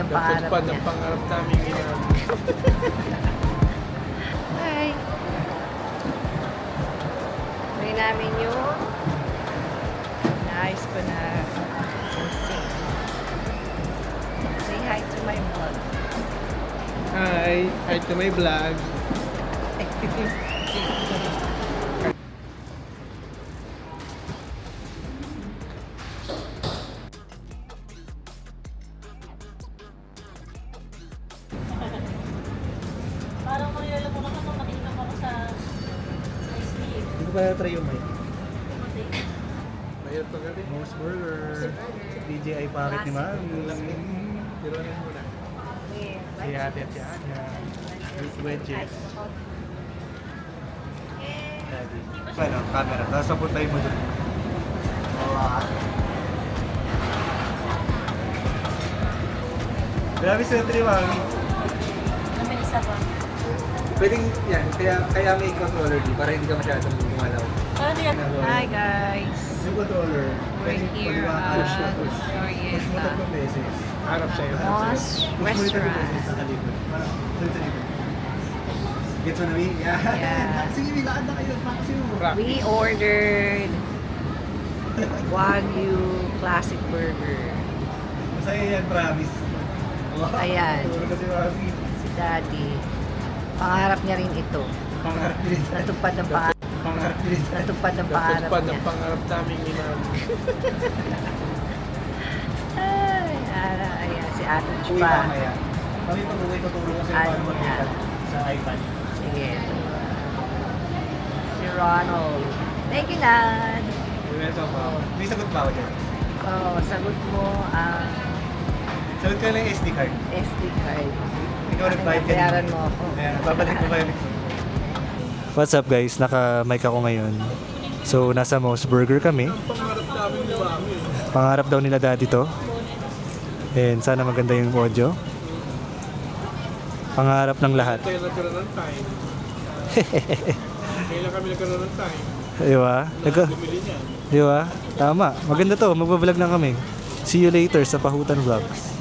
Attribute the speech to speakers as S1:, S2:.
S1: pangarap
S2: Natupad
S1: niya.
S2: ang pangarap namin ngayon.
S1: Hi! Try namin yung naayos ko na sing-sing. Say hi to my vlog.
S2: Hi to my vlog.
S3: Parang marilala mo naman nung nakita ko sa sleep.
S4: Hindi ko pa try yung mic.
S2: Mayroon pa gabi.
S4: Moose Burger. DJI Pocket ni Mami.
S2: Tironin mo na.
S4: Si ate at si Anya. With wedges. Daddy. Ano, camera. Tapos papuntay mo doon. Grabe sa ni Mami.
S3: Namin isa pa.
S4: Pwedeng yan. Kaya may controller di para hindi ka masyadong gumalaw.
S3: Ano yan?
S1: Hi guys!
S4: Yung controller.
S1: We're here at
S4: Push mo
S1: Oriental
S4: tatlong beses.
S2: Harap sa'yo.
S1: Moss
S4: Push mo rin tatlong
S1: Restaurant.
S4: beses sa likod. Doon sa likod. Gets mo na, Mi?
S1: Yeah.
S4: Sige, Mi, lakad na kayo. Maximum.
S1: We ordered Wagyu Classic Burger.
S4: Masaya yan, promise.
S1: Ayan.
S4: Tulog kasi Mami.
S1: Si Daddy. Pangarap niya rin ito.
S4: Pangarap din.
S1: Natupad ang pangarap.
S4: Pangarap din.
S1: Natupad ang pangarap
S2: Natupad
S1: niya.
S2: ang pangarap namin ngayon.
S1: Ay, ayan, si Ate
S4: Uwi
S1: Chupa.
S4: mamaya. Mami, pag uwi, tutulong ko sa'yo paano mag-ikat sa iPad.
S1: Sige. Si Ronald. Thank you, Nad.
S4: May sagot ba ako dyan?
S1: Oh, sagot mo ang
S4: Sagot ka lang yung SD card.
S1: SD card.
S4: Ikaw nag-bayad ka
S1: Bayaran mo ako.
S4: Ayan, babalik ko kayo. What's up guys? Naka-mic ako ngayon. So, nasa Mouse Burger kami.
S2: Pangarap namin ni Mami.
S4: Pangarap daw nila daddy to. And sana maganda yung audio. Pangarap ng lahat.
S2: Kaya nagkaroon ng time. Kailan kami nagkaroon ng time.
S4: Di ba?
S2: Bumili niya.
S4: Di ba? Tama. Maganda to. Magbablog lang kami. See you later sa Pahutan Vlogs.